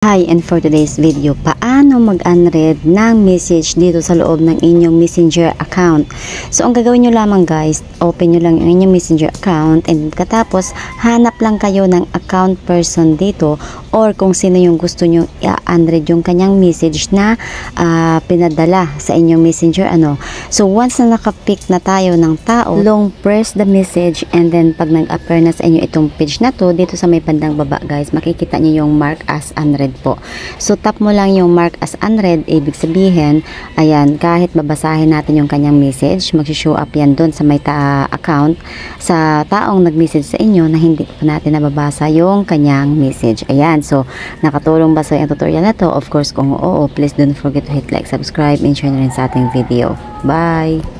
Hi, and for today's video, paano mag-unread ng message dito sa loob ng inyong messenger account. So, ang gagawin nyo lamang guys, open nyo lang yung inyong messenger account and katapos, hanap lang kayo ng account person dito or kung sino yung gusto nyo i-unread yung kanyang message na pinadala sa inyong messenger. So, once na nakapick na tayo ng tao, long press the message and then pag nag-appear na sa inyo itong page na to, dito sa may bandang baba guys, makikita nyo yung mark as unread po. So, tap mo lang yung mark as unread, ibig sabihin, ayan, kahit babasahin natin yung kanyang message, mag-show up yan doon sa may account sa taong nag-message sa inyo na hindi po natin nababasa yung kanyang message. Ayan, so, nakatulong ba sa yung tutorial na to? Of course, kung oo, please don't forget to hit like, subscribe, and share na rin sa ating video. Bye!